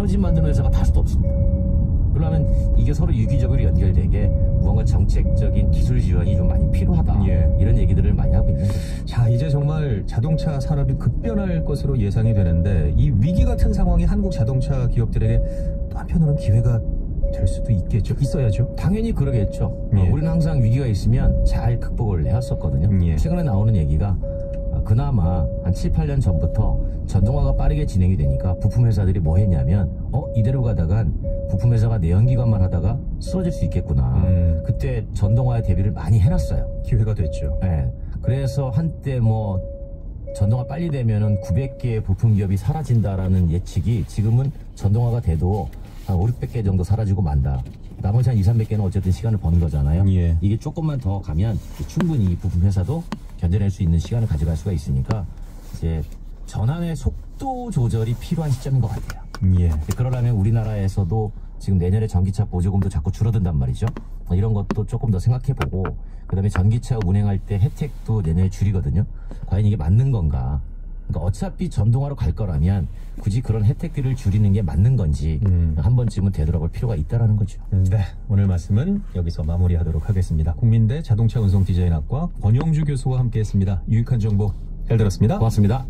떨어진 만드는 회사가 다수도 없습니다. 그러면 이게 서로 유기적으로 연결되게 무언가 정책적인 기술 지원이 좀 많이 필요하다. 이런 얘기들을 많이 하고 있는 거죠. 자, 이제 정말 자동차 산업이 급변할 것으로 예상이 되는데 이 위기 같은 상황이 한국 자동차 기업들에게 또 한편으로는 기회가 될 수도 있겠죠. 있어야죠. 당연히 그러겠죠. 우리는 항상 위기가 있으면 잘 극복을 해왔었거든요. 최근에 나오는 얘기가 그나마 한 7, 8년 전부터 전동화가 빠르게 진행이 되니까 부품 회사들이 뭐 했냐면 이대로 가다간 부품 회사가 내연기관만 하다가 쓰러질 수 있겠구나. 그때 전동화에 대비를 많이 해놨어요. 기회가 됐죠. 네. 그래서 한때 뭐 전동화 빨리 되면은 900개의 부품 기업이 사라진다라는 예측이 지금은 전동화가 돼도 한 5, 600개 정도 사라지고 만다. 나머지 한 2, 300개는 어쨌든 시간을 버는 거잖아요. 이게 조금만 더 가면 충분히 부품 회사도 견뎌낼 수 있는 시간을 가져갈 수가 있으니까 이제 전환의 속도 조절이 필요한 시점인 것 같아요. 그러려면 우리나라에서도 지금 내년에 전기차 보조금도 자꾸 줄어든단 말이죠. 이런 것도 조금 더 생각해보고 그 다음에 전기차 운행할 때 혜택도 내년에 줄이거든요. 과연 이게 맞는 건가? 그러니까 어차피 전동화로 갈 거라면 굳이 그런 혜택들을 줄이는 게 맞는 건지 한 번쯤은 되돌아볼 필요가 있다는 거죠. 네, 오늘 말씀은 여기서 마무리하도록 하겠습니다. 국민대 자동차 운송 디자인학과 권영주 교수와 함께했습니다. 유익한 정보 잘 들었습니다. 고맙습니다.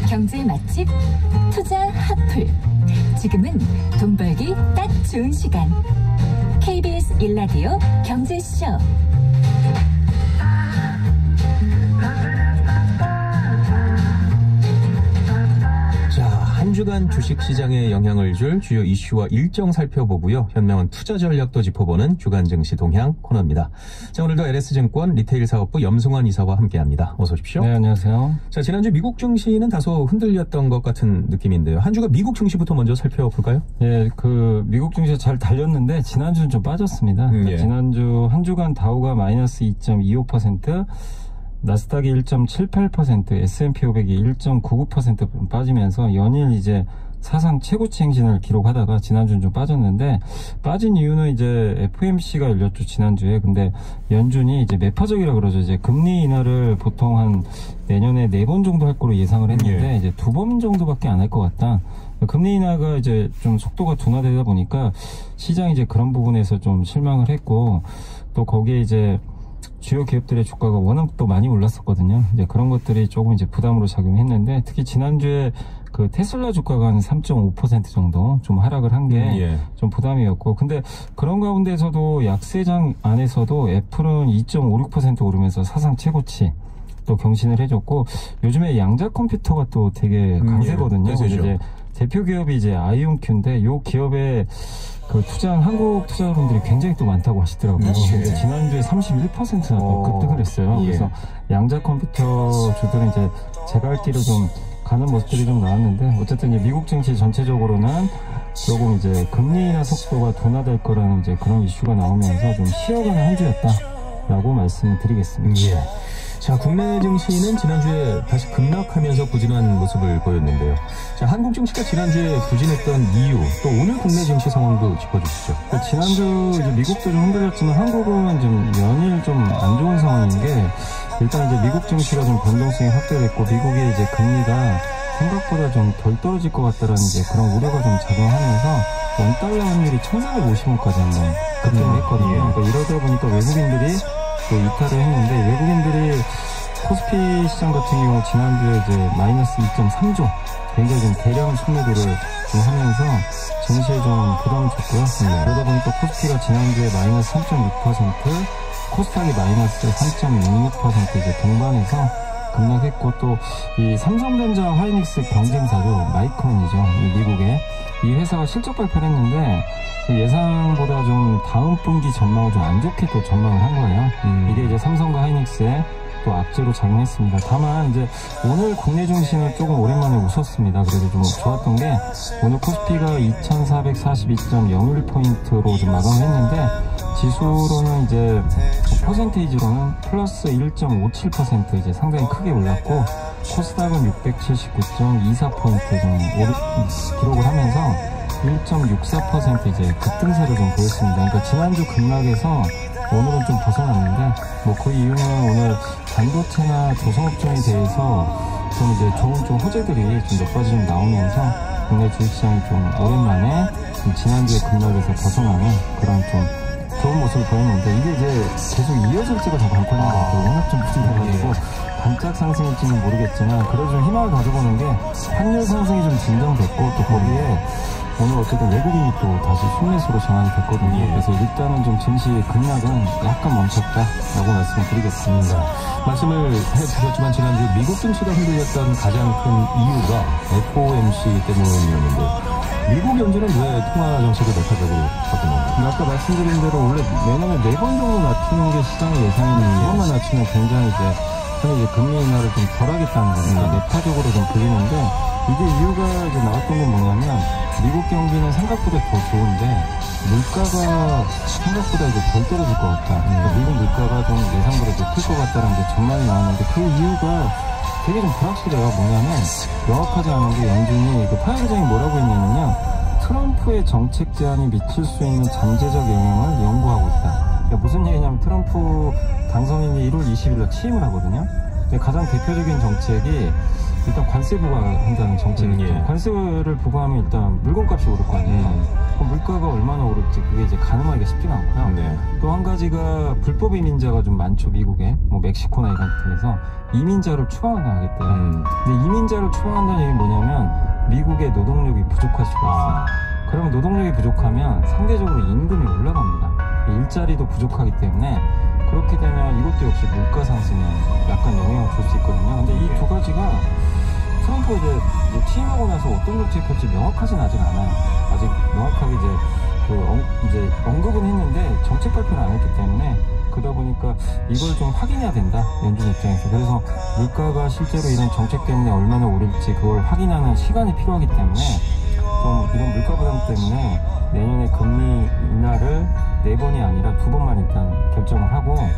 경제 맛집 투자 핫플. 지금은 돈 벌기 딱 좋은 시간. KBS 1라디오 경제쇼. 한 주간 주식시장에 영향을 줄 주요 이슈와 일정 살펴보고요. 현명한 투자 전략도 짚어보는 주간 증시 동향 코너입니다. 자, 오늘도 LS증권 리테일 사업부 염승환 이사와 함께합니다. 어서 오십시오. 네, 안녕하세요. 자, 지난주 미국 증시는 다소 흔들렸던 것 같은 느낌인데요. 한 주가 미국 증시부터 먼저 살펴볼까요? 예, 미국 증시가 잘 달렸는데 지난주는 좀 빠졌습니다. 지난주 한 주간 다우가 마이너스 2.25%, 나스닥이 1.78%, S&P 500이 1.99% 빠지면서 연일 이제 사상 최고치 행진을 기록하다가 지난주는 좀 빠졌는데, 빠진 이유는 이제 FOMC가 열렸죠, 지난주에. 근데 연준이 이제 매파적이라 그러죠. 이제 금리 인하를 보통 한 내년에 4번 정도 할 거로 예상을 했는데, 이제 2번 정도밖에 안 할 것 같다. 금리 인하가 이제 좀 속도가 둔화되다 보니까 시장이 이제 그런 부분에서 좀 실망을 했고, 또 거기에 이제 주요 기업들의 주가가 워낙 또 많이 올랐었거든요. 이제 그런 것들이 조금 이제 부담으로 작용했는데, 특히 지난주에 그 테슬라 주가가 한 3.5% 정도 좀 하락을 한 게 좀 부담이었고, 근데 그런 가운데서도 약세장 안에서도 애플은 2.56% 오르면서 사상 최고치 또 경신을 해줬고, 요즘에 양자 컴퓨터가 또 되게 강세거든요. 이제 대표 기업이 이제 아이온큐인데, 요 기업에 그 투자한 한국 투자자분들이 굉장히 또 많다고 하시더라고요. 지난주에 31%나 더 급등을 했어요. 그래서 양자 컴퓨터 주들은 이제 제갈길을 좀 가는 모습들이 좀 나왔는데, 어쨌든 이제 미국 증시 전체적으로는 조금 이제 금리 인하 속도가 둔화될 거라는 이제 그런 이슈가 나오면서 좀 쉬어가는 한 주였다라고 말씀을 드리겠습니다. 자, 국내 증시는 지난주에 다시 급락하면서 부진한 모습을 보였는데요. 자, 한국 증시가 지난주에 부진했던 이유, 또 오늘 국내 증시 상황도 짚어주시죠. 지난주 이제 미국도 좀 흔들렸지만 한국은 좀 연일 좀 안 좋은 상황인 게, 일단 이제 미국 증시가 좀 변동성이 확대됐고, 미국의 이제 금리가 생각보다 좀 덜 떨어질 것 같다라는 이제 그런 우려가 좀 작용하면서 원달러 환율이 1,450원까지 한번 급등을 했거든요. 그러니까 이러다 보니까 외국인들이 또 이탈을 했는데, 외국인들이 코스피 시장 같은 경우 지난주에 이제 마이너스 2.3조 굉장히 좀 대량 순매도를 좀 하면서 증시에 좀 부담을 줬고요. 그러다 보니까 코스피가 지난주에 마이너스 3.6%, 코스닥이 마이너스 3.66% 이제 동반해서 급락했고, 또 이 삼성전자 하이닉스 경쟁사죠, 마이크론이죠, 이 미국의 이 회사가 실적 발표를 했는데 예상보다 좀 다음 분기 전망을 좀 안 좋게 또 전망을 한 거예요. 이게 이제 삼성과 하이닉스의 또 악재로 작용했습니다. 다만 이제 오늘 국내 증시는 조금 오랜만에 웃었습니다. 그래도 좀 좋았던 게, 오늘 코스피가 2442.01포인트로 좀 마감을 했는데, 지수로는 이제 퍼센테이지로는 플러스 1.57% 이제 상당히 크게 올랐고, 코스닥은 679.24포인트 좀 기록을 하면서 1.64% 이제 급등세를 좀 보였습니다. 그러니까 지난주 급락에서 오늘은 좀 벗어났는데, 뭐 그 이유는 오늘 반도체나 조선업종에 대해서 좀 이제 좋은 좀 호재들이 좀 몇 가지 좀 나오면서 국내 주식시장이 좀 오랜만에 좀 지난주에 급락에서 벗어나는 그런 좀 좋은 모습을 보였는데, 이게 이제 계속 이어질지가 더 관건인 것 같아요. 워낙 좀 부진해가지고 반짝 상승일지는 모르겠지만, 그래도 좀 희망을 가져보는 게 환율 상승이 좀 진정됐고, 또 거기에 오늘 어쨌든 외국인이 또 다시 순매수로 전환이 됐거든요. 그래서 일단은 좀 증시 급락은 약간 멈췄다라고 말씀을 드리겠습니다. 말씀을 해주셨지만 지난주 미국 증시가 흔들렸던 가장 큰 이유가 FOMC 때문이었는데, 미국 연준은 왜 통화 정책을 매파적으로 바꾸는가요? 아까 말씀드린 대로 원래 내년에 4번 정도 낮추는 게 시장의 예상인데, 2번만 낮추면 굉장히 이제 흔히 이제 금리 인하를 좀 덜 하겠다는 거니까 매파적으로 좀 들리는데, 이게 이유가 이제 나왔던 건 뭐냐면, 미국 경기는 생각보다 더 좋은데 물가가 생각보다 이제 덜 떨어질 것 같다. 그러니까 미국 물가가 좀 예상보다 높을 것 같다는 게 전망이 나왔는데, 그 이유가 되게 좀 불확실해요. 뭐냐면 명확하지 않은 게, 연준이 그 파월 의장이 뭐라고 했냐면요, 트럼프의 정책 제안이 미칠 수 있는 잠재적 영향을 연구하고 있다. 그러니까 무슨 얘기냐면, 트럼프 당선인이 1월 20일날 취임을 하거든요. 근데 가장 대표적인 정책이 일단 관세 부과한다는 정책이죠. 관세를 부과하면 일단 물건값이 오를 거 아니에요. 물가가 얼마나 오를지 그게 이제 가늠하기가 쉽지가 않고요. 또 한 가지가 불법 이민자가 좀 많죠, 미국에. 뭐 멕시코나 이런 데서 이민자를 추방하겠대요. 근데 이민자를 추방한다는 얘기는 뭐냐면, 미국의 노동력이 부족할 수가 있어요. 그러면 노동력이 부족하면 상대적으로 임금이 올라갑니다. 일자리도 부족하기 때문에, 그렇게 되면 이것도 역시 물가 상승에 약간 영향을 줄 수 있거든요. 근데 이 두 가지가 트럼프 이제 취임하고 나서 어떤 정책을 펼지 명확하진 아직 않아요. 아직 명확하게 이제 언급은 했는데 정책 발표를 안 했기 때문에, 그러다 보니까 이걸 좀 확인해야 된다, 연준 입장에서. 그래서 물가가 실제로 이런 정책 때문에 얼마나 오를지 그걸 확인하는 시간이 필요하기 때문에, 좀 이런 물가 부담 때문에 내년에 금리 인하를 4번이 아니라 2번만 일단 결정을 하고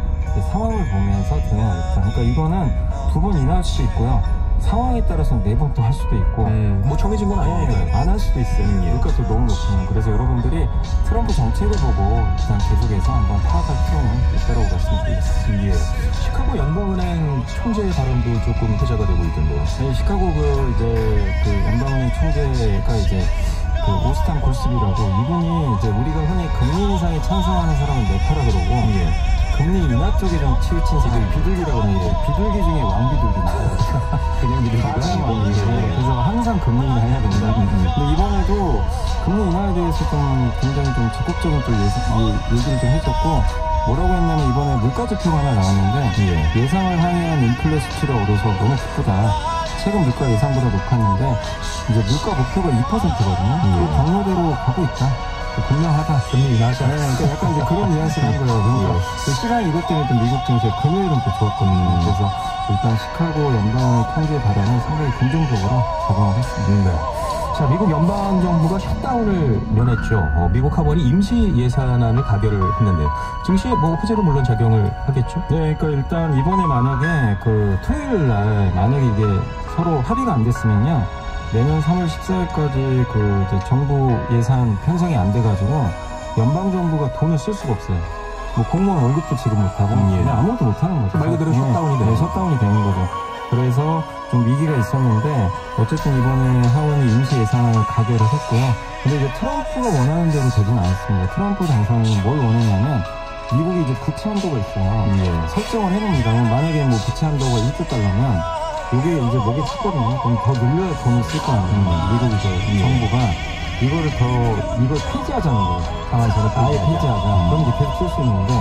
상황을 보면서 대응하겠다. 그러니까 이거는 2번 인하할 수도 있고요, 상황에 따라서는 4번 또 할 수도 있고, 뭐 정해진 건 아니에요. 안 할 수도 있어요. 물가도 너무 높으면. 그래서 여러분들이 트럼프 정책을 보고 일단 계속해서 한번 파악할 필요는 있다고 말씀드리겠습니다. 시카고 연방은행 총재 발언도 조금 회자가 되고 있던데요. 네, 시카고 그 연방은행 총재가 이제 그 오스탄 골스비라고, 이분이 이제 우리가 흔히 금리 인상에 찬성하는 사람을 매파라 그러고, 금리 인하 쪽에 좀 치우친 세력이 비둘기라고 하는데, 비둘기 중에 왕비둘기입니다. 그냥 비둘기가. 그래서 항상 금리 인하 해야 된다. 근데 이번에도 금리 인하에 대해서 좀 굉장히 좀 적극적인 또 얘기를 좀 해줬고, 뭐라고 했냐면, 이번에 물가 지표가 하나 나왔는데, 예상을 하는 인플레 수치가 오르서 너무 기쁘다. 최근 물가 예상보다 높았는데, 이제 물가 목표가 2%거든요. 그 경로대로 가고 있다. 분명하다. 금리 인하하자. 그러니까 약간 이제 그런 뉘앙스를 한 거예요. 그러니까 시간이 이것 때문에 또 미국 증시 금요일은 또 좋았거든요. 그래서 일단 시카고 연방의 통제 발언은 상당히 긍정적으로 작용을 했습니다. 자, 미국 연방정부가 셧다운을 면했죠. 미국 하원이 임시 예산안을 가결을 했는데, 증시에 뭐 호재로 물론 작용을 하겠죠? 네, 그러니까 일단 이번에 만약에 그 토요일 날 만약에 이게 서로 합의가 안 됐으면요, 내년 3월 14일까지 그 이제 정부 예산 편성이 안 돼가지고 연방정부가 돈을 쓸 수가 없어요. 뭐 공무원 월급도 지급 못하고, 그냥 아무것도 못하는 거죠. 말 그대로 셧다운이 되는 거죠. 셧다운이 되는 거죠. 그래서 좀 위기가 있었는데, 어쨌든 이번에 하원이 임시 예산안을 가결을 했고요. 근데 이제 트럼프가 원하는 대로 되진 않았습니다. 트럼프 당선인이 뭘 원했냐면, 미국이 이제 부채 한도가 있어요. 설정을 해놓습니다. 만약에 뭐 부채 한도가 1조 달러면, 이게 이제 목에 찼거든요. 그럼 더 늘려야 돈을 쓸 거 아니에요. 미국 이제 정부가 이걸 폐지하자는 거예요. 아예 폐지하자. 그럼 이제 계속 쓸 수 있는데,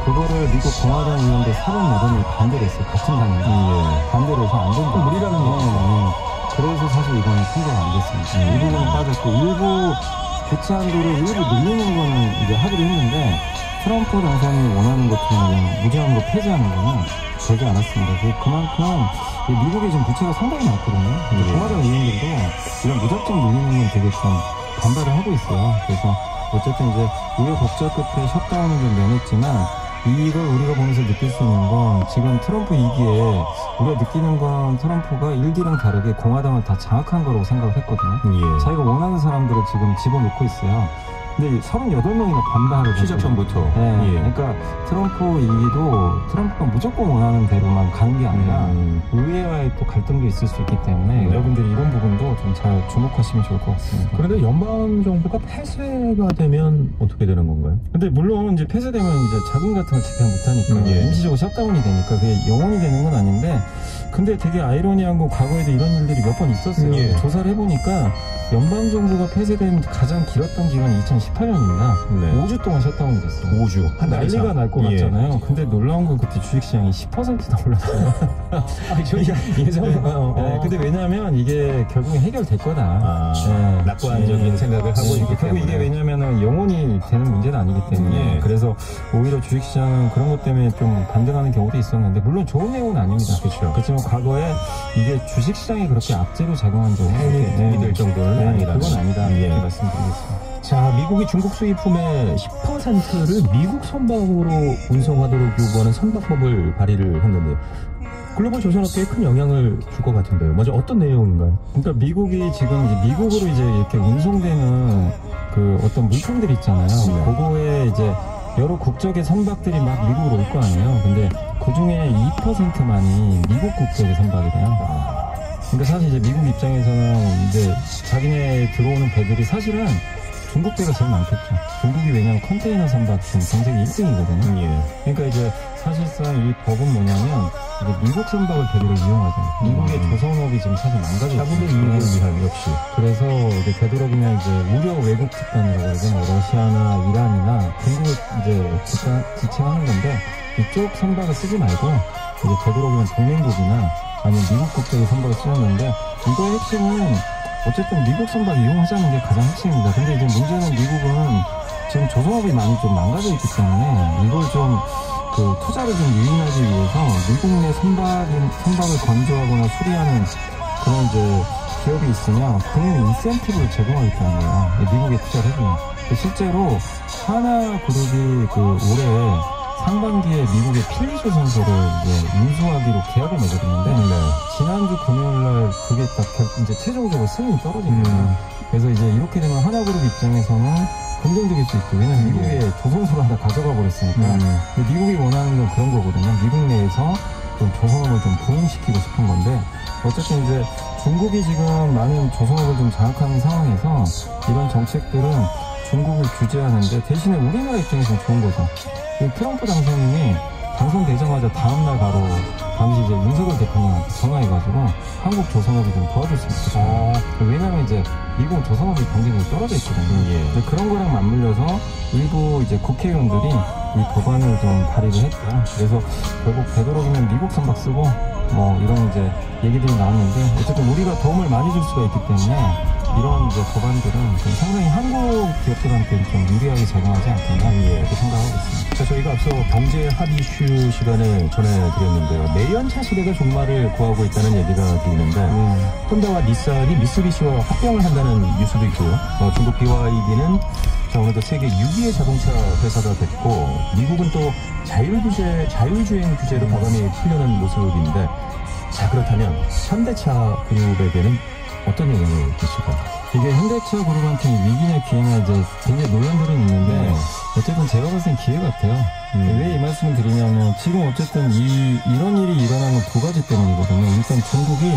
그거를 미국 공화당 의원들 38명이 반대를 했어요. 같은 당이. 반대를 해서 안 된다. 무리라는 얘기죠. 그래서 사실 이거는 통과가 안 됐습니다. 이 부분은 빠졌고, 일부 부채 한도를 일부 늘리는 거는 이제 합의를 했는데, 트럼프 당선이 원하는 것처럼 그냥 무제한으로 폐지하는 거는 되지 않았습니다. 그만큼 미국에 지금 부채가 상당히 많거든요. 공화당 의원들도 이런 무작정 늘리는 건 되게 좀 반발을 하고 있어요. 그래서 어쨌든 이제 우여곡절 끝에 셧다운은 좀 면했지만, 이걸 우리가 보면서 느낄 수 있는 건 지금 트럼프 2기에 우리가 느끼는 건 트럼프가 1기랑 다르게 공화당을 다 장악한 거라고 생각을 했거든요. 자기가 원하는 사람들을 지금 집어넣고 있어요. 근데 38명이나 반발을 시작 전부터. 네, 그러니까 트럼프 2기도 트럼프가 무조건 원하는 대로만 가는 게 아니라 의회와의 또 갈등도 있을 수 있기 때문에 여러분들이 이런 부분도 좀 잘 주목하시면 좋을 것 같습니다. 그런데 연방 정부가 폐쇄가 되면 어떻게 되는 건가요? 근데 물론 이제 폐쇄되면 이제 자금 같은 걸 집행 못하니까 임시적으로 셧다운이 되니까 그게 영원히 되는 건 아닌데, 근데 되게 아이러니한 건 과거에도 이런 일들이 몇 번 있었어요. 조사를 해보니까 연방 정부가 폐쇄된 가장 길었던 기간이 2018년입니다. 5주 동안 셧다운이 됐어요. 5주. 한 달 난리가 날 것 같잖아요. 근데 놀라운 건 그때 주식시장이 10%나 올랐어요. 근데 왜냐하면 이게 결국엔 해결될 거다. 낙관적인 생각을 하고 있기 때문에. 이게 왜냐면은 영원히 되는 문제는 아니기 때문에. 그래서 오히려 주식시장은 그런 것 때문에 좀 반등하는 경우도 있었는데, 물론 좋은 내용은 아닙니다. 그렇지만 과거에 이게 주식시장이 그렇게 악재로 작용한 적은 믿을 정도는 아니라는. 그건 아니다. 이렇게 말씀드리겠습니다. 자, 미국이 중국 수입품의 10%를 미국 선박으로 운송하도록 요구하는 선박법을 발의를 했는데요. 글로벌 조선업계에 큰 영향을 줄 것 같은데요. 먼저 어떤 내용인가요? 그러니까 미국이 지금 이제 미국으로 이제 이렇게 운송되는 그 어떤 물품들이 있잖아요. 그거에 이제 여러 국적의 선박들이 막 미국으로 올 거 아니에요. 근데 그 중에 2%만이 미국 국적의 선박이래요. 그러니까 사실 이제 미국 입장에서는 이제 자기네 들어오는 배들이 사실은 중국 배가 제일 많겠죠. 중국이 왜냐면 컨테이너 선박 지금 경쟁이 1등이거든요. 그러니까 이제 사실상 이 법은 뭐냐면 이제 미국 선박을 되도록 이용하죠. 미국의 조선업이 지금 사실 망가져 있어요. 자국의 이익을 위한 역시. 그래서 이제 되도록이면 이제 우려 외국 집단이라고 그러죠. 뭐 러시아나 이란이나 중국을 이제 지칭하는 건데, 이쪽 선박을 쓰지 말고 이제 되도록이면 동맹국이나 아니면 미국 국적의 선박을 쓰였는데, 이거의 핵심은 어쨌든 미국 선박 이용하자는 게 가장 핵심입니다. 근데 이제 문제는 미국은 지금 조선업이 많이 좀 망가져 있기 때문에 이걸 좀 그 투자를 좀 유인하기 위해서 미국 내 선박을 건조하거나 수리하는 그런 이제 기업이 있으면 금융 인센티브를 제공하겠다는 거예요. 미국에 투자를 해주면. 실제로 하나그룹이 그 올해 상반기에 미국의 필리조선소를 이제 인수하기로 계약을 맺었는데, 지난주 금요일날 그게 딱 이제 최종적으로 승인이 떨어진 거예요. 그래서 이제 이렇게 되면 하나그룹 입장에서는 긍정적일 수 있죠. 왜냐면 미국의 조선소를 하나 가져가 버렸으니까. 근데 미국이 원하는 건 그런 거거든요. 미국 내에서 좀 조선업을 좀 부흥시키고 싶은 건데, 어쨌든 이제 중국이 지금 많은 조선업을 좀 장악하는 상황에서 이런 정책들은 중국을 규제하는데, 대신에 우리나라 입장에서는 좋은 거죠. 트럼프 당선인이 당선되자마자 다음날 바로 당시 이제 윤석열 대통령한테 전화해가지고 한국 조선업이 좀 도와줬으면 좋겠다. 왜냐면 이제 미국 조선업이 경쟁력이 떨어져 있거든요. 근데 그런 거랑 맞물려서 일부 이제 국회의원들이 이 법안을 좀 발의를 했고요. 그래서 결국 되도록이면 미국 선박 쓰고 뭐 이런 이제 얘기들이 나왔는데, 어쨌든 우리가 도움을 많이 줄 수가 있기 때문에 이런 이제 법안들은 좀 상당히 한국 기업들한테 좀 유리하게 작용하지 않겠나 이렇게 생각하고 있습니다. 자, 저희가 앞서 경제 핫 이슈 시간에 전해드렸는데요. 내연차 시대가 종말을 구하고 있다는 얘기가 들리는데, 혼다와 닛산이 미쓰비시와 합병을 한다는 뉴스도 있고요. 중국 BYD는 자, 오늘도 세계 6위의 자동차 회사가 됐고, 미국은 또 자율주행 규제를 과감히 풀려는 모습인데, 자, 그렇다면 현대차 그룹에게는 어떤 영향을 미칠까요? 이게 현대차 그룹한테 위기냐 기회냐 이제 굉장히 논란들은 있는데, 어쨌든 제가 봤을 땐 기회 같아요. 왜 이 말씀을 드리냐면, 지금 어쨌든 이런 일이 일어나는 두 가지 때문이거든요. 일단 중국이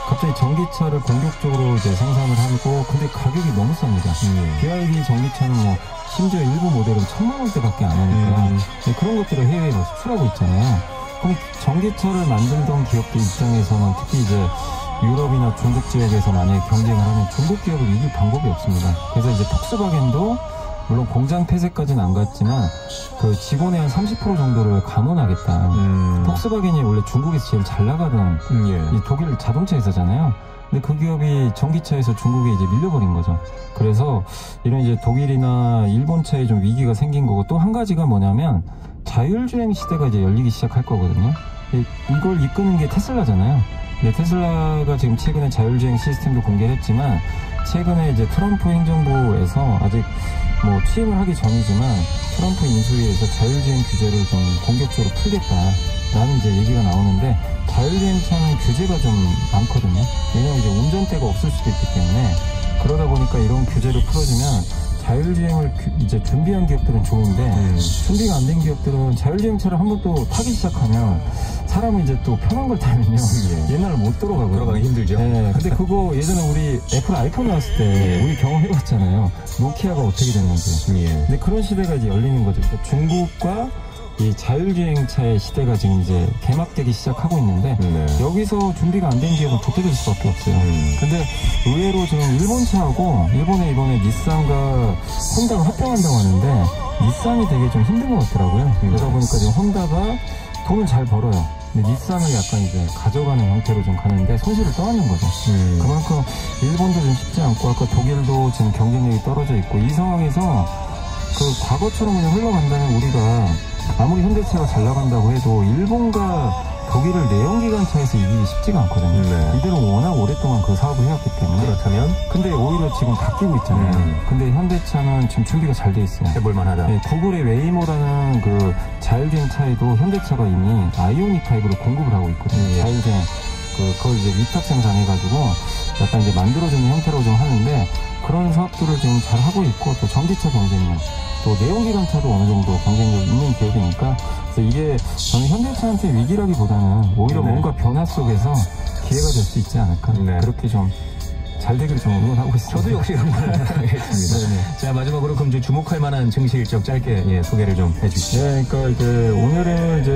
갑자기 전기차를 공격적으로 이제 생산을 하고, 근데 가격이 너무 쌉니다. BYD 전기차는 뭐 심지어 일부 모델은 1000만 원대밖에 안 하니까 그런 것들을 해외에 수출하고 있잖아요. 그럼 전기차를 만들던 기업들 입장에서는 특히 이제 유럽이나 중국 지역에서 만약에 경쟁을 하면 중국 기업을 이길 방법이 없습니다. 그래서 이제 폭스바겐도 물론 공장 폐쇄까지는 안 갔지만 그 직원의 한 30% 정도를 감원하겠다. 폭스바겐이 원래 중국에서 제일 잘 나가던 이 독일 자동차 회사잖아요. 근데 그 기업이 전기차에서 중국에 이제 밀려버린 거죠. 그래서 이런 이제 독일이나 일본 차에 좀 위기가 생긴 거고, 또 한 가지가 뭐냐면 자율주행 시대가 이제 열리기 시작할 거거든요. 이걸 이끄는 게 테슬라잖아요. 근데 테슬라가 지금 최근에 자율주행 시스템도 공개를 했지만, 최근에 이제 트럼프 행정부에서 아직 뭐 취임을 하기 전이지만 트럼프 인수위에서 자율주행 규제를 좀 공격적으로 풀겠다라는 이제 얘기가 나오는데 자율주행 차는 규제가 좀 많거든요. 왜냐면 이제 운전대가 없을 수도 있기 때문에 그러다 보니까 이런 규제를 풀어주면 자율주행을 이제 준비한 기업들은 좋은데 준비가 안 된 기업들은 자율주행차를 한번 또 타기 시작하면 사람은 이제 또 편한 걸 타면요 옛날로 못 돌아가고요. 돌아가기 힘들죠. 네, 근데 그거 예전에 우리 애플 아이폰 나왔을 때 우리 경험해봤잖아요. 노키아가 어떻게 됐는지. 근데 그런 시대가 이제 열리는 거죠. 그러니까 중국과 이 자율주행차의 시대가 지금 이제 개막되기 시작하고 있는데 여기서 준비가 안 된 기업은 도태될 수밖에 없어요. 근데 의외로 지금 일본 차하고 일본에 이번에 닛산과 혼다가 합병한다고 하는데 닛산이 되게 좀 힘든 것 같더라고요. 그러다 보니까 지금 혼다가 돈을 잘 벌어요. 근데 닛산을 약간 이제 가져가는 형태로 좀 가는데 손실을 떠안는 거죠. 그만큼 일본도 좀 쉽지 않고 아까 독일도 지금 경쟁력이 떨어져 있고 이 상황에서 그 과거처럼 그냥 흘러간다면 우리가 아무리 현대차가 잘 나간다고 해도 일본과 독일을 내연기관차에서 이기기 쉽지가 않거든요. 이들은 워낙 오랫동안 그 사업을 해왔기 때문에. 그렇다면? 근데 오히려 지금 바뀌고 있잖아요. 근데 현대차는 지금 준비가 잘 돼 있어요. 해볼만하다. 네, 구글의 웨이모라는 그 자율주행 차에도 현대차가 이미 아이오닉 5를 공급을 하고 있거든요. 자율주행 그걸 이제 위탁 생산해가지고 약간 이제 만들어주는 형태로 좀 하는데 그런 사업들을 지금 잘 하고 있고 또 전기차 경쟁력 또 내연기관차도 어느 정도 경쟁력 있는 기업이니까 그래서 이게 저는 현대차한테 위기라기보다는 오히려 뭔가 변화 속에서 기회가 될 수 있지 않을까 그렇게 좀 잘 되기를 좀 응원하고 있습니다. 저도 역시 응원하겠습니다. 자, 마지막으로 그럼 이제 주목할 만한 증시 일정 짧게 소개를 좀 해주시죠. 네, 그러니까 이제 오늘은 이제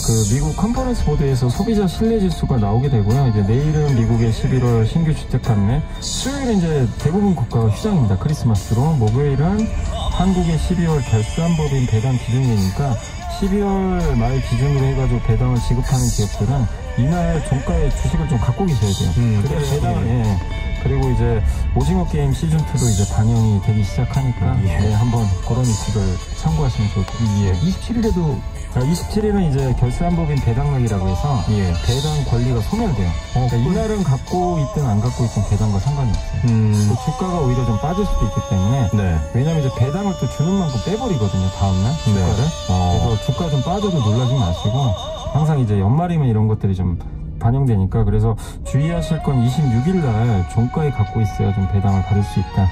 그 미국 컨퍼런스 보드에서 소비자 신뢰 지수가 나오게 되고요. 이제 내일은 미국의 11월 신규 주택 판매, 수요일은 이제 대부분 국가가 휴장입니다. 크리스마스로. 목요일은 한국의 12월 결산법인 배당 기준이니까 12월 말 기준으로 해가지고 배당을 지급하는 기업들은 이날 종가의 주식을 좀 갖고 계셔야 돼요. 그래서 배당을 그리고 이제 오징어 게임 시즌2도 이제 반영이 되기 시작하니까 네, 한번 그런 위치를 참고하시면 좋을 것 같아요. 27일에도 27일은 이제 결산법인 배당락이라고 해서 배당 권리가 소멸돼요. 그러니까 이날은 갖고 있든 안 갖고 있든 배당과 상관이 없어요. 주가가 오히려 좀 빠질 수도 있기 때문에 왜냐면 이제 배당을 또 주는 만큼 빼버리거든요. 다음날 주가를. 그래서 주가 좀 빠져도 놀라지 마시고 항상 이제 연말이면 이런 것들이 좀 반영되니까 그래서 주의하실 건 26일 날 종가에 갖고 있어야 좀 배당을 받을 수 있다.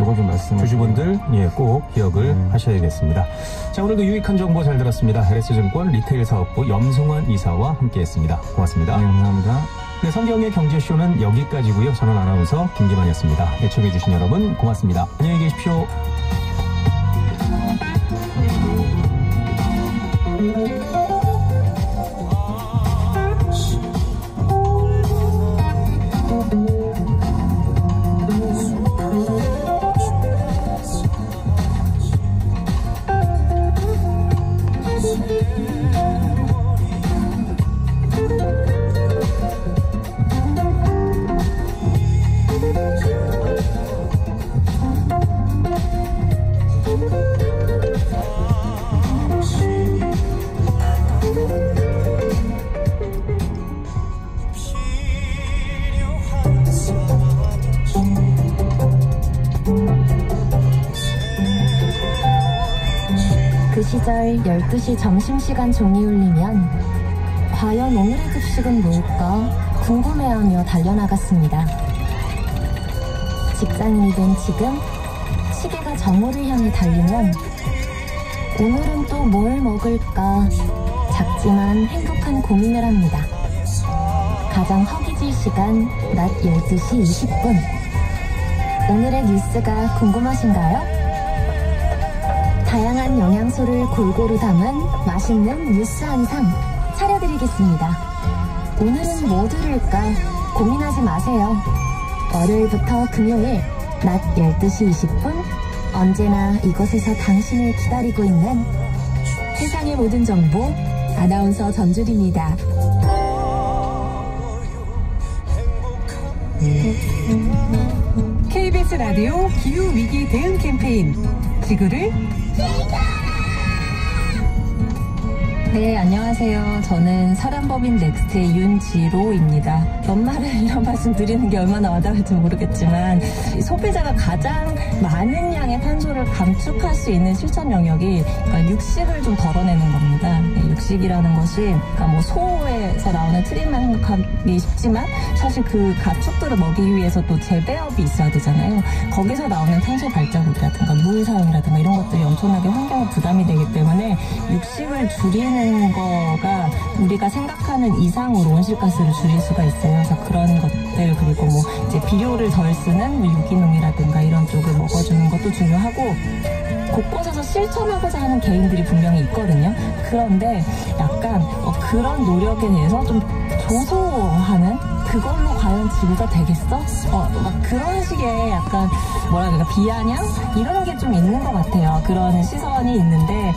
이걸 좀 말씀을 주주분들 꼭 기억을 하셔야겠습니다. 자, 오늘도 유익한 정보 잘 들었습니다. LS증권 리테일 사업부 염승환 이사와 함께했습니다. 고맙습니다. 네, 감사합니다. 네, 성경의 경제쇼는 여기까지고요. 저는 아나운서 김기만이었습니다. 애청해주신 여러분 고맙습니다. 안녕히 계십시오. 그 시절 12시 점심시간 종이 울리면 과연 오늘의 급식은 뭘까 궁금해하며 달려나갔습니다. 직장인이 된 지금 시계가 정오를 향해 달리면 오늘은 또 뭘 먹을까 작지만 행복한 고민을 합니다. 가장 허기질 시간 낮 12시 20분. 오늘의 뉴스가 궁금하신가요? 다양한 영양소를 골고루 담은 맛있는 뉴스 한 상 차려드리겠습니다. 오늘은 뭐 들을까 고민하지 마세요. 월요일부터 금요일 낮 12시 20분 언제나 이곳에서 당신을 기다리고 있는 세상의 모든 정보 아나운서 전주리입니다. KBS 라디오 기후위기 대응 캠페인 지구를 네, 안녕하세요. 저는 사단법인 넥스트의 윤지로입니다. 연말에 이런 말씀 드리는 게 얼마나 와닿을지 모르겠지만 소비자가 가장 많은 양의 탄소를 감축할 수 있는 실천 영역이 그러니까 육식을 좀 덜어내는 겁니다. 육식이라는 것이 그러니까 뭐 소에서 나오는 틀만 생각하기 쉽지만 사실 그 가축들을 먹이기 위해서 또 재배업이 있어야 되잖아요. 거기서 나오는 탄소 발자국이라든가 물 사용이라든가 이런 것들이 엄청나게 환경에 부담이 되기 때문에 육식을 줄이는 거가 우리가 생각하는 이상으로 온실가스를 줄일 수가 있어요. 그래서 그런 것들 그리고 뭐 이제 비료를 덜 쓰는 유기농이라든가 이런 쪽을 먹어주는 것도 중요하고 곳곳에서 실천하고자 하는 개인들이 분명히 있거든요. 그런데 약간 그런 노력에 대해서 좀 조소하는 그걸로 과연 지구가 되겠어? 막 그런 식의 약간 뭐라 그럴까 비아냥? 이런 게 좀 있는 것 같아요. 그런 시선이 있는데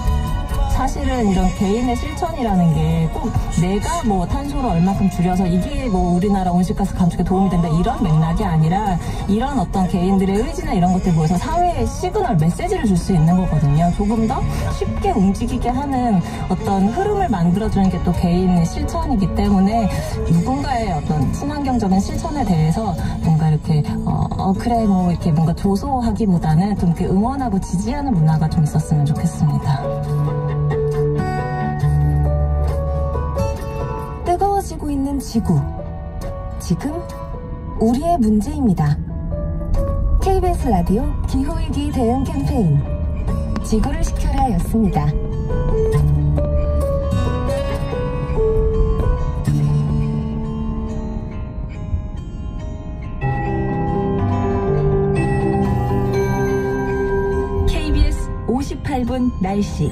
사실은 이런 개인의 실천이라는 게 꼭 내가 뭐 탄소를 얼마큼 줄여서 이게 뭐 우리나라 온실가스 감축에 도움이 된다 이런 맥락이 아니라 이런 어떤 개인들의 의지나 이런 것들 모여서 사회에 시그널 메시지를 줄 수 있는 거거든요. 조금 더 쉽게 움직이게 하는 어떤 흐름을 만들어주는 게 또 개인의 실천이기 때문에 누군가의 어떤 친환경적인 실천에 대해서 뭔가 이렇게 그래 뭐 이렇게 뭔가 조소하기보다는 좀 이렇게 응원하고 지지하는 문화가 좀 있었으면 좋겠습니다. 뜨거워지고 있는 지구. 지금 우리의 문제입니다. KBS 라디오 기후위기 대응 캠페인 지구를 지켜라 였습니다. KBS 58분 날씨.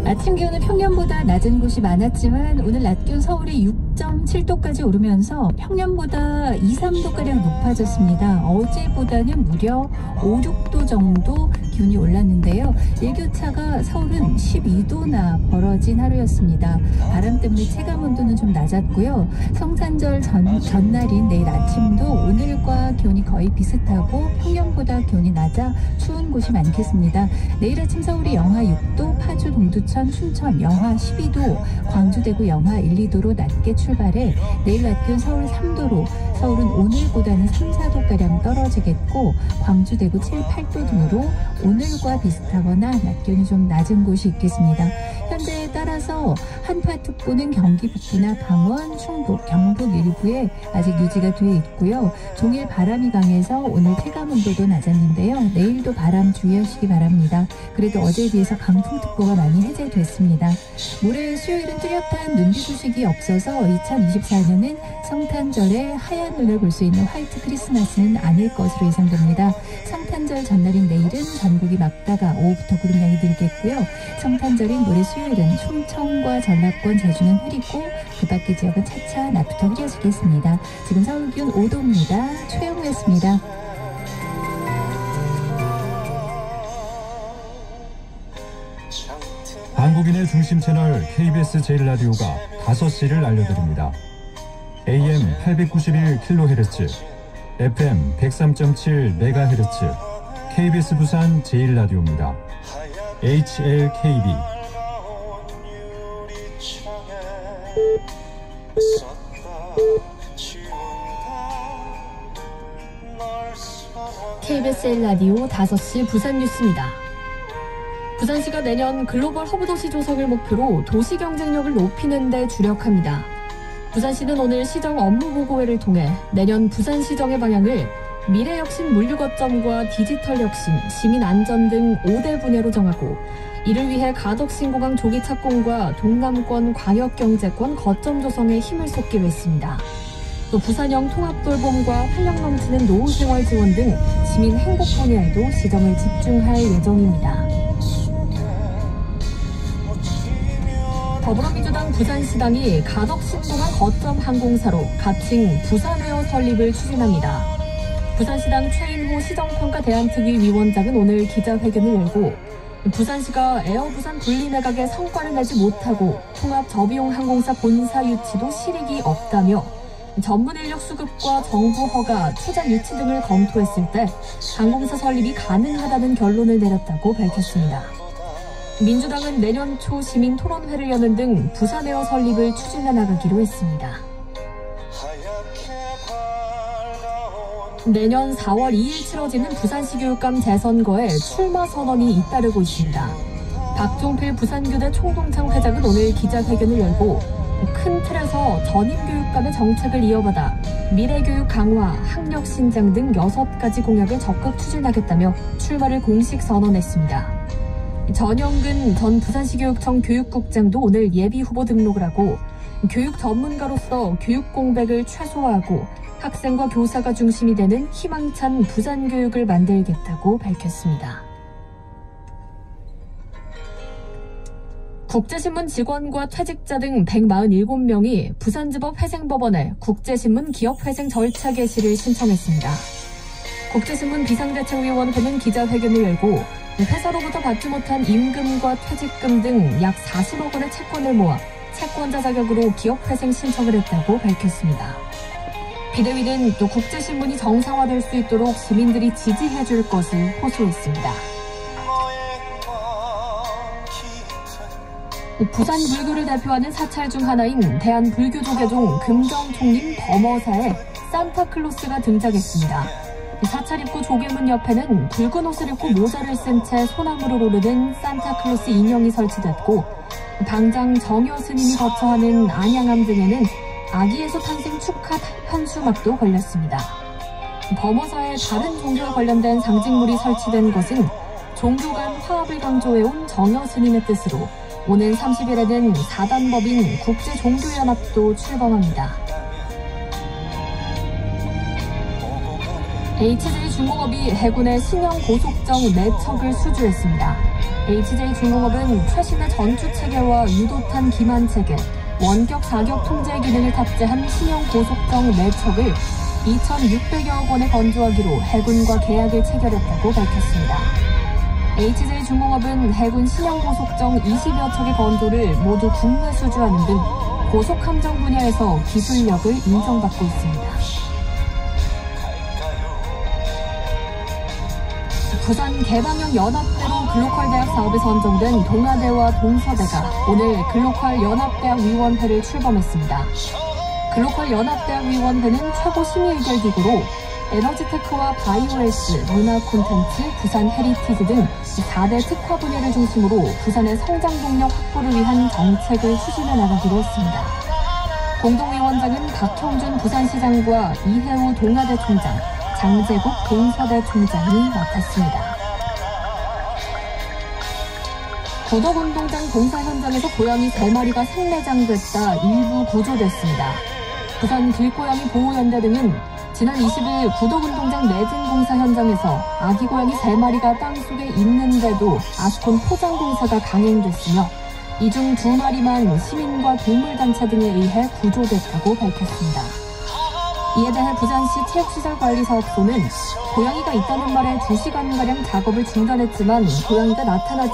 아침 기온은 평년보다 낮은 곳이 많았지만 오늘 낮 기온 서울이 6.7도까지 오르면서 평년보다 2, 3도가량 높아졌습니다. 어제보다는 무려 5, 6도 정도 기온이 올랐는데요. 일교차가 서울은 12도나 벌어진 하루였습니다. 바람 때문에 체감온도는 좀 낮았고요. 성탄절 전날인 내일 아침도 오늘과 기온이 거의 비슷하고 평년보다 기온이 낮아 추운 곳이 많겠습니다. 내일 아침 서울이 영하 6도, 파주, 동두천, 춘천 영하 12도, 광주, 대구 영하 1, 2도로 낮게 출발해 내일 낮 기온 서울 3도로 서울은 오늘보다는 3, 4도가량 떨어지겠고 광주, 대구 7, 8도 등으로 오늘과 비슷하거나 낮 기온이 좀 낮은 곳이 있겠습니다. 현재에 따라서 한파특보는 경기 북부나 강원, 충북, 경북 일부에 아직 유지가 돼 있고요. 종일 바람이 강해서 오늘 체감온도도 낮았는데요. 내일도 바람 주의하시기 바랍니다. 그래도 어제에 비해서 강풍특보가 많이 해제됐습니다. 모레 수요일은 뚜렷한 눈비 소식이 없어서 2024년은 성탄절에 하얀 눈을 볼 수 있는 화이트 크리스마스는 아닐 것으로 예상됩니다. 성탄절 전날인 내일은 전국이 맑다가 오후부터 구름량이 늘겠고요. 성탄절인 모레 수요일은 충청과 전라권, 제주는 흐리고 그 밖의 지역은 차차 낮부터 흐려지겠습니다. 지금 서울 기온 5도입니다. 최영우였습니다. 한국인의 중심 채널 KBS 제1라디오가 5시를 알려드립니다. AM 891kHz, FM 103.7MHz, KBS 부산 제1라디오입니다. HLKB. KBS 1라디오 5시 부산 뉴스입니다. 부산시가 내년 글로벌 허브도시 조성을 목표로 도시 경쟁력을 높이는 데 주력합니다. 부산시는 오늘 시정 업무보고회를 통해 내년 부산시정의 방향을 미래혁신 물류거점과 디지털혁신, 시민안전 등 5대 분야로 정하고 이를 위해 가덕신공항 조기 착공과 동남권 광역경제권 거점 조성에 힘을 쏟기로 했습니다. 또 부산형 통합돌봄과 활력 넘치는 노후생활 지원 등 시민 행복 분야에도 시정을 집중할 예정입니다. 더불어민주당 부산시당이 가덕신공항 거점 항공사로 가칭 부산에어 설립을 추진합니다. 부산시당 최인호 시정평가 대안특위 위원장은 오늘 기자회견을 열고 부산시가 에어부산 분리매각에 성과를 내지 못하고 통합 저비용 항공사 본사 유치도 실익이 없다며 전문 인력 수급과 정부 허가, 투자 유치 등을 검토했을 때 항공사 설립이 가능하다는 결론을 내렸다고 밝혔습니다. 민주당은 내년 초 시민 토론회를 여는 등 부산에어 설립을 추진해 나가기로 했습니다. 내년 4월 2일 치러지는 부산시 교육감 재선거에 출마 선언이 잇따르고 있습니다. 박종필 부산교대 총동창 회장은 오늘 기자회견을 열고 큰 틀에서 전임 교육감의 정책을 이어받아 미래교육 강화, 학력 신장 등 6가지 공약을 적극 추진하겠다며 출마를 공식 선언했습니다. 전영근 전 부산시교육청 교육국장도 오늘 예비후보 등록을 하고 교육 전문가로서 교육 공백을 최소화하고 학생과 교사가 중심이 되는 희망찬 부산교육을 만들겠다고 밝혔습니다. 국제신문 직원과 퇴직자 등 147명이 부산지법 회생법원에 국제신문 기업회생 절차 개시를 신청했습니다. 국제신문 비상대책위원회는 기자회견을 열고 회사로부터 받지 못한 임금과 퇴직금 등 약 40억 원의 채권을 모아 채권자 자격으로 기업회생 신청을 했다고 밝혔습니다. 비대위는 또 국제신문이 정상화될 수 있도록 시민들이 지지해줄 것을 호소했습니다. 부산 불교를 대표하는 사찰 중 하나인 대한불교조계종 금정총림 범어사에 산타클로스가 등장했습니다. 사찰 입구 조계문 옆에는 붉은 옷을 입고 모자를 쓴 채 소나무를 오르는 산타클로스 인형이 설치됐고 당장 정여 스님이 거처하는 안양암 등에는 아기에서 탄생 축하 현수막도 걸렸습니다. 범어사에 다른 종교와 관련된 상징물이 설치된 것은 종교 간 화합을 강조해온 정여 스님의 뜻으로 오는 30일에는 사단법인 국제종교연합도 출범합니다. HJ중공업이 해군의 신형 고속정 4척을 수주했습니다. HJ중공업은 최신의 전투체계와 유도탄 기만체계, 원격 사격 통제 기능을 탑재한 신형 고속정 4척을 2,600여억 원에 건조하기로 해군과 계약을 체결했다고 밝혔습니다. HJ중공업은 해군 신형 고속정 20여 척의 건조를 모두 국내 수주하는 등 고속함정 분야에서 기술력을 인정받고 있습니다. 부산 개방형 연합대로 글로컬 대학 사업에 선정된 동아대와 동서대가 오늘 글로컬 연합대학위원회를 출범했습니다. 글로컬 연합대학위원회는 최고 심의 의결 기구로 에너지테크와 바이오에스, 문화 콘텐츠, 부산 헤리티지 등 4대 특화 분야를 중심으로 부산의 성장 동력 확보를 위한 정책을 추진해 나가기로 했습니다. 공동위원장은 박형준 부산시장과 이해우 동아대 총장, 장재국 동서대 총장이 맡았습니다. 구덕운동장 공사 현장에서 고양이 3마리가 생매장됐다 일부 구조됐습니다. 부산 길고양이 보호연대 등은 지난 20일 구덕운동장 매진 공사 현장에서 아기 고양이 3마리가 땅속에 있는데도 아스콘 포장 공사가 강행됐으며 이 중 2마리만 시민과 동물단체 등에 의해 구조됐다고 밝혔습니다. 이에 대해 부산시 체육시설관리사업소는 고양이가 있다는 말에 2시간가량 작업을 중단했지만 고양이가 나타나지